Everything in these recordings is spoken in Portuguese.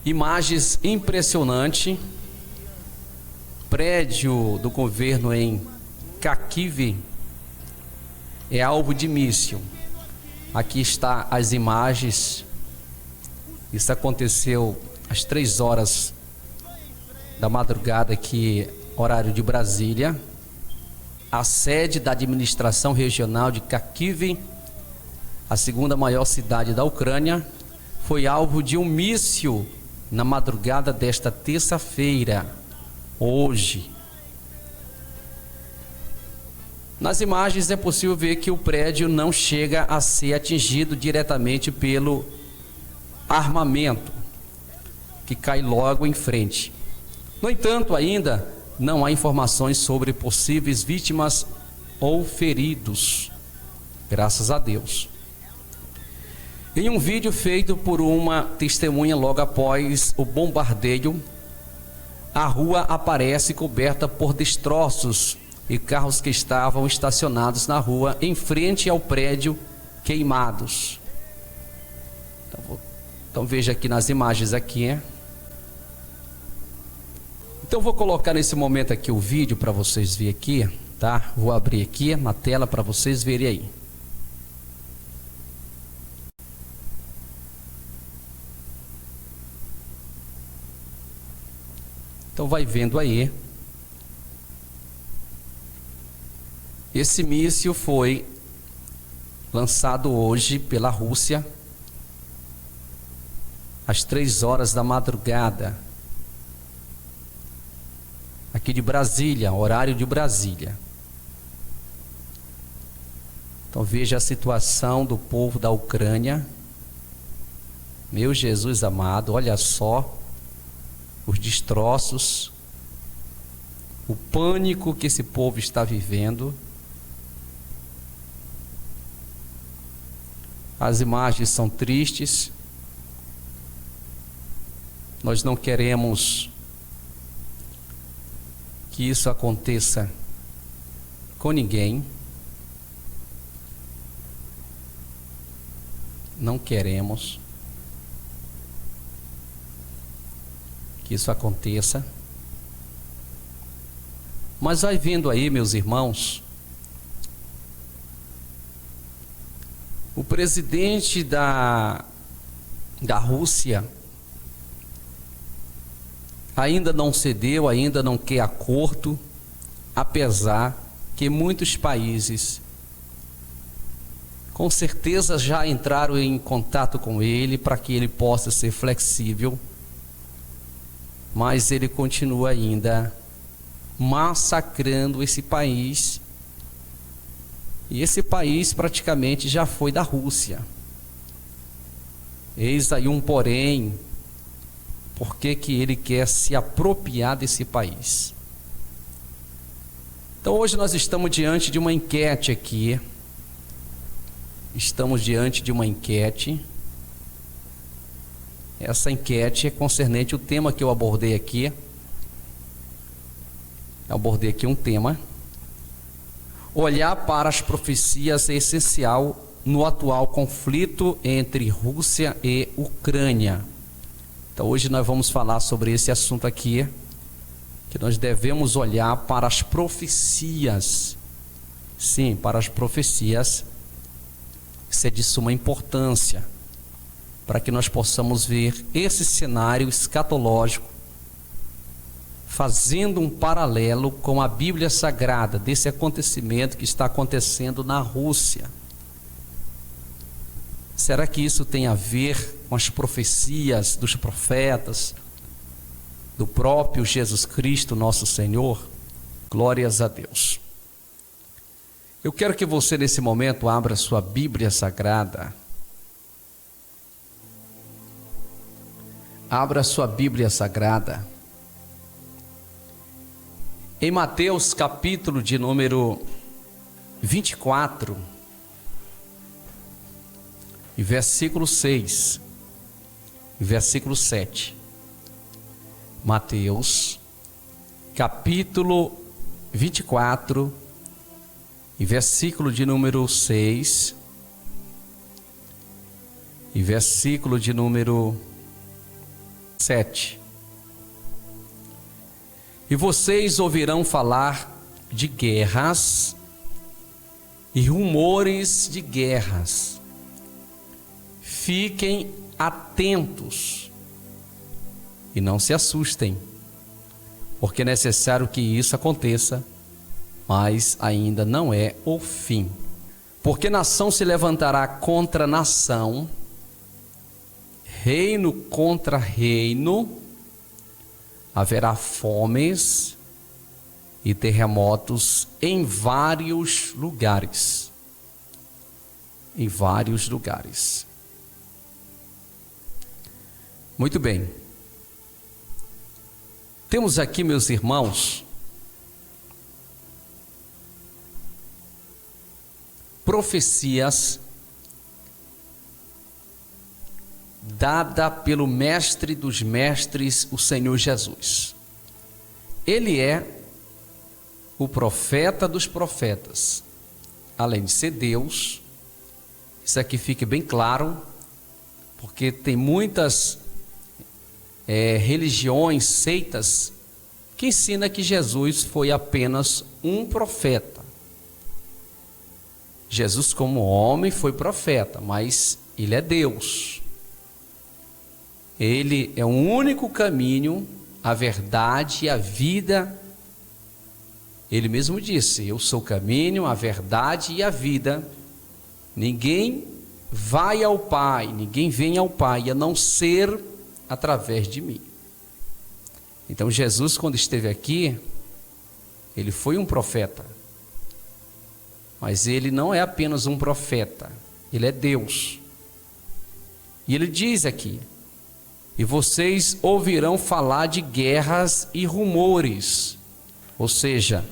Imagens impressionantes. Prédio do governo em Kharkiv é alvo de míssil. Aqui está as imagens. Isso aconteceu às 3 horas da madrugada aqui, horário de Brasília. A sede da administração regional de Kharkiv, a segunda maior cidade da Ucrânia, foi alvo de um míssil na madrugada desta terça-feira, hoje. Nas imagens é possível ver que o prédio não chega a ser atingido diretamente pelo armamento, que cai logo em frente. No entanto, ainda não há informações sobre possíveis vítimas ou feridos, graças a Deus. Em um vídeo feito por uma testemunha logo após o bombardeio, a rua aparece coberta por destroços e carros que estavam estacionados na rua em frente ao prédio queimados. Então veja aqui nas imagens aqui. Então vou colocar nesse momento aqui o vídeo para vocês verem aqui, tá? Vou abrir aqui na tela para vocês verem aí. Então vai vendo aí. Esse míssil foi lançado hoje pela Rússia às 3 horas da madrugada, aqui de Brasília, horário de Brasília. Então veja a situação do povo da Ucrânia. Meu Jesus amado, olha só os destroços, o pânico que esse povo está vivendo. As imagens são tristes. Nós não queremos que isso aconteça com ninguém. Não queremos que isso aconteça. Mas vai vendo aí, meus irmãos, o presidente da Rússia ainda não cedeu, ainda não quer acordo, apesar que muitos países com certeza já entraram em contato com ele para que ele possa ser flexível, mas ele continua ainda massacrando esse país. E esse país praticamente já foi da Rússia. Eis aí um porém. Por que ele quer se apropriar desse país? Então hoje nós estamos diante de uma enquete aqui. Estamos diante de uma enquete. Essa enquete é concernente ao tema que eu abordei aqui. Eu abordei aqui um tema. Olhar para as profecias é essencial no atual conflito entre Rússia e Ucrânia. Então hoje nós vamos falar sobre esse assunto aqui, que nós devemos olhar para as profecias. Sim, para as profecias. Isso é de suma importância, para que nós possamos ver esse cenário escatológico, fazendo um paralelo com a Bíblia Sagrada, desse acontecimento que está acontecendo na Rússia. Será que isso tem a ver com as profecias dos profetas, do próprio Jesus Cristo, nosso Senhor? Glórias a Deus. Eu quero que você nesse momento abra sua Bíblia Sagrada. Abra sua Bíblia Sagrada. Em Mateus capítulo de número 24, e versículo 6, e versículo 7. Mateus capítulo 24, e versículo de número 6, e versículo de número 7. E vocês ouvirão falar de guerras e rumores de guerras. Fiquem atentos e não se assustem, porque é necessário que isso aconteça, mas ainda não é o fim. Porque nação se levantará contra nação, reino contra reino, haverá fomes e terremotos em vários lugares. Em vários lugares. Muito bem. Temos aqui, meus irmãos, profecias dada pelo mestre dos mestres, o Senhor Jesus. Ele é o profeta dos profetas. Além de ser Deus, isso aqui fique bem claro, porque tem muitas religiões, seitas, que ensina que Jesus foi apenas um profeta. Jesus, como homem, foi profeta, mas ele é Deus. Ele é o único caminho, a verdade e a vida. Ele mesmo disse: eu sou o caminho, a verdade e a vida. Ninguém vai ao Pai, ninguém vem ao Pai a não ser através de mim. Então Jesus, quando esteve aqui, ele foi um profeta. Mas ele não é apenas um profeta, ele é Deus. E ele diz aqui: e vocês ouvirão falar de guerras e rumores, ou seja,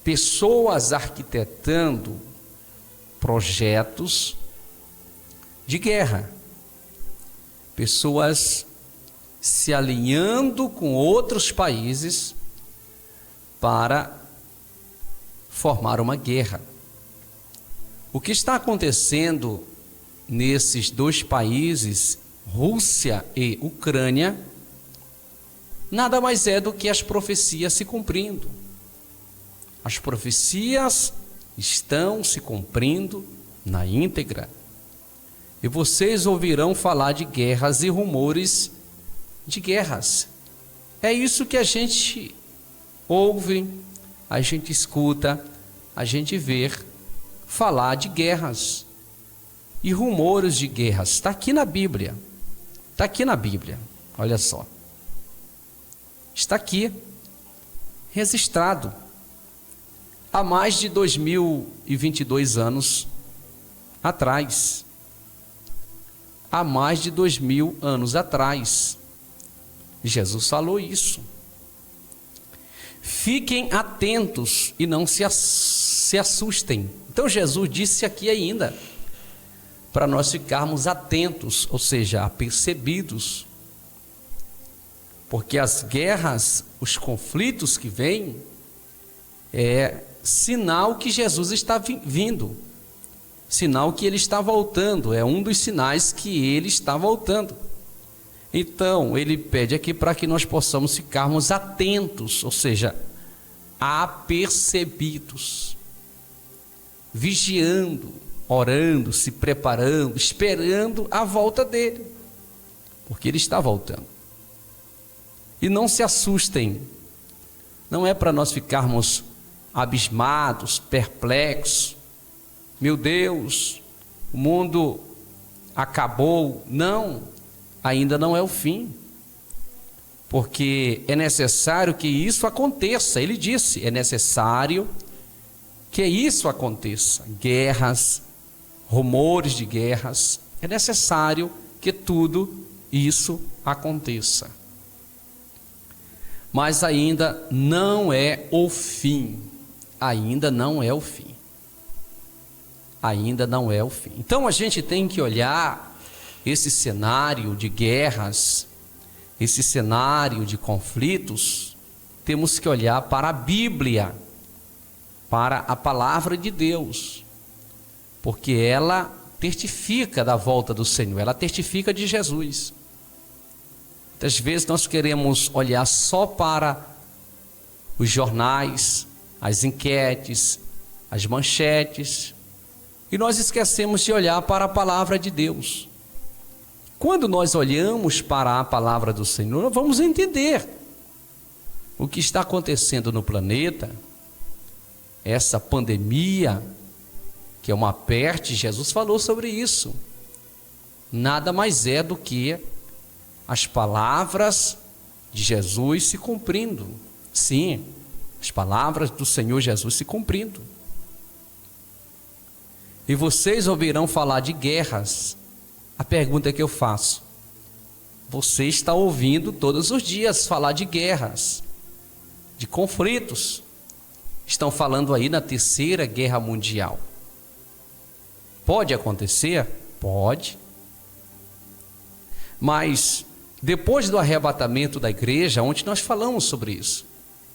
pessoas arquitetando projetos de guerra, pessoas se alinhando com outros países para formar uma guerra. O que está acontecendo nesses dois países, Rússia e Ucrânia, nada mais é do que as profecias se cumprindo. As profecias estão se cumprindo na íntegra. E vocês ouvirão falar de guerras e rumores de guerras. É isso que a gente ouve, a gente escuta, a gente vê falar de guerras e rumores de guerras. Está aqui na Bíblia. Está aqui na Bíblia. Olha só. Está aqui, registrado. Há mais de 2022 anos atrás. Há mais de 2000 anos atrás. Jesus falou isso. Fiquem atentos e não se assustem. Então Jesus disse aqui ainda, para nós ficarmos atentos, ou seja, apercebidos, porque as guerras, os conflitos que vêm, é sinal que Jesus está vindo, sinal que ele está voltando, é um dos sinais que ele está voltando. Então, ele pede aqui para que nós possamos ficarmos atentos, ou seja, apercebidos, vigiando, orando, se preparando, esperando a volta dele, porque ele está voltando. E não se assustem, não é para nós ficarmos abismados, perplexos, meu Deus, o mundo acabou. Não, ainda não é o fim, porque é necessário que isso aconteça. Ele disse, é necessário que isso aconteça, guerras, rumores de guerras, é necessário que tudo isso aconteça. Mas ainda não é o fim, ainda não é o fim, ainda não é o fim. Então a gente tem que olhar esse cenário de guerras, esse cenário de conflitos, temos que olhar para a Bíblia, para a palavra de Deus, porque ela testifica da volta do Senhor, ela testifica de Jesus. Muitas vezes nós queremos olhar só para os jornais, as enquetes, as manchetes, e nós esquecemos de olhar para a palavra de Deus. Quando nós olhamos para a palavra do Senhor, nós vamos entender o que está acontecendo no planeta, essa pandemia, que é uma peste. Jesus falou sobre isso. Nada mais é do que as palavras de Jesus se cumprindo. Sim, as palavras do Senhor Jesus se cumprindo. E vocês ouvirão falar de guerras. A pergunta que eu faço: você está ouvindo todos os dias falar de guerras, de conflitos? Estão falando aí na Terceira Guerra Mundial. Pode acontecer? Pode. Mas depois do arrebatamento da igreja, ontem nós falamos sobre isso,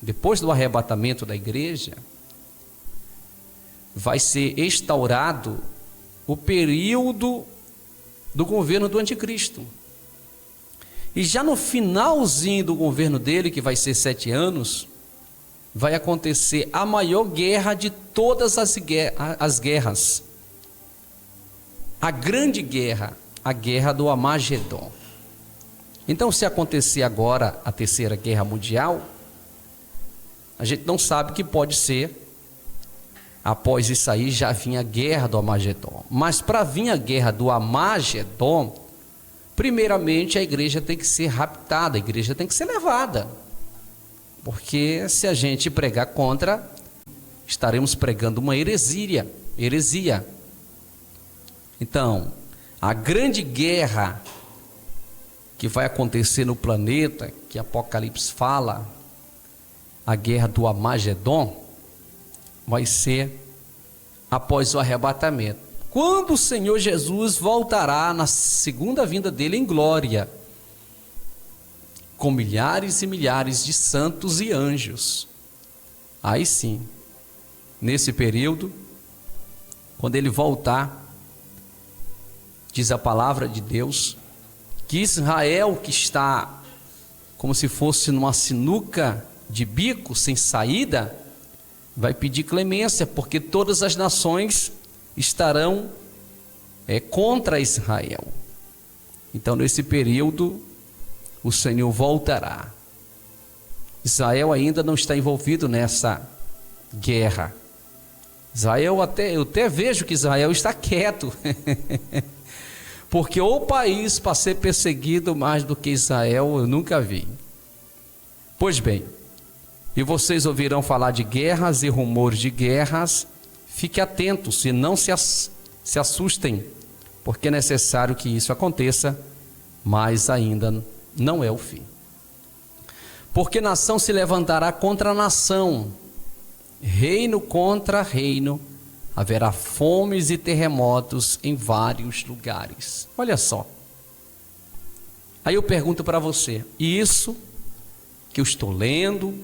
depois do arrebatamento da igreja, vai ser instaurado o período do governo do anticristo. E já no finalzinho do governo dele, que vai ser 7 anos, vai acontecer a maior guerra de todas as guerras. A grande guerra, a guerra do Armagedon. Então, se acontecer agora a Terceira Guerra Mundial, a gente não sabe que pode ser. Após isso aí já vinha a guerra do Armagedon. Mas para vir a guerra do Armagedon, primeiramente a igreja tem que ser raptada, a igreja tem que ser levada. Porque se a gente pregar contra, estaremos pregando uma heresia. Então, a grande guerra que vai acontecer no planeta, que Apocalipse fala, a guerra do Armagedon, vai ser após o arrebatamento, quando o Senhor Jesus voltará na segunda vinda dele em glória, com milhares e milhares de santos e anjos. Aí sim, nesse período, quando ele voltar, diz a palavra de Deus, que Israel, que está como se fosse numa sinuca de bico sem saída, vai pedir clemência, porque todas as nações estarão contra Israel. Então, nesse período, o Senhor voltará. Israel ainda não está envolvido nessa guerra. Eu até vejo que Israel está quieto, porque o país para ser perseguido mais do que Israel eu nunca vi. Pois bem, e vocês ouvirão falar de guerras e rumores de guerras. Fique atentos e não se assustem, porque é necessário que isso aconteça, mas ainda não é o fim. Porque nação se levantará contra nação, reino contra reino, haverá fomes e terremotos em vários lugares. Olha só. Aí eu pergunto para você, isso que eu estou lendo,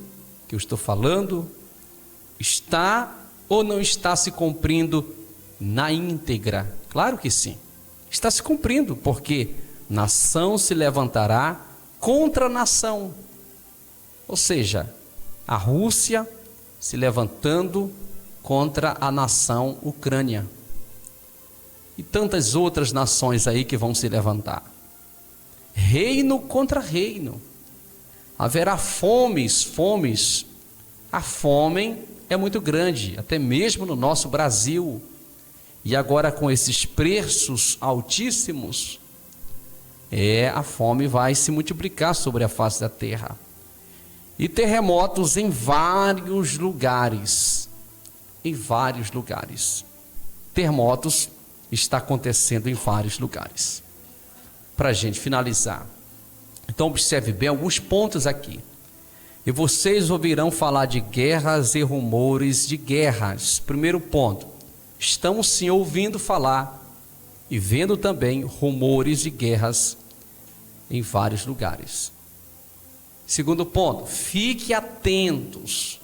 que eu estou falando, está ou não está se cumprindo na íntegra? Claro que sim, está se cumprindo, porque nação se levantará contra nação, ou seja, a Rússia se levantando contra a nação Ucrânia, e tantas outras nações aí que vão se levantar, reino contra reino, haverá fomes, a fome é muito grande, até mesmo no nosso Brasil, e agora com esses preços altíssimos, a fome vai se multiplicar sobre a face da terra, e terremotos em vários lugares, terremotos está acontecendo em vários lugares. Para a gente finalizar, então observe bem alguns pontos aqui. E vocês ouvirão falar de guerras e rumores de guerras. Primeiro ponto, estamos sim ouvindo falar e vendo também rumores de guerras em vários lugares. Segundo ponto, fiquem atentos.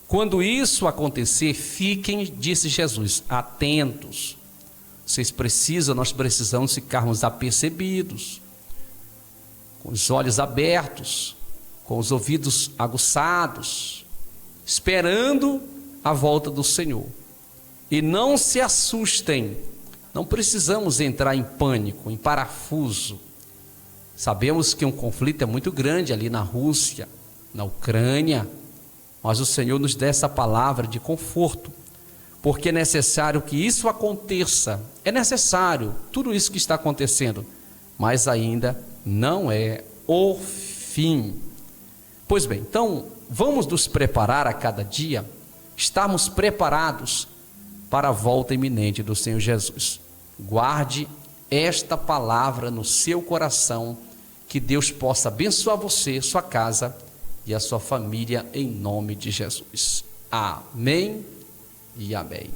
Quando isso acontecer, fiquem, disse Jesus, atentos. Nós precisamos ficarmos apercebidos. com os olhos abertos, com os ouvidos aguçados, esperando a volta do Senhor. E não se assustem, não precisamos entrar em pânico, em parafuso. Sabemos que um conflito é muito grande ali na Rússia, na Ucrânia, mas o Senhor nos dá essa palavra de conforto, porque é necessário que isso aconteça, é necessário tudo isso que está acontecendo, mas ainda não é o fim. Pois bem, então vamos nos preparar a cada dia, estarmos preparados para a volta iminente do Senhor Jesus. Guarde esta palavra no seu coração, que Deus possa abençoar você, sua casa e a sua família, em nome de Jesus. Amém e amém.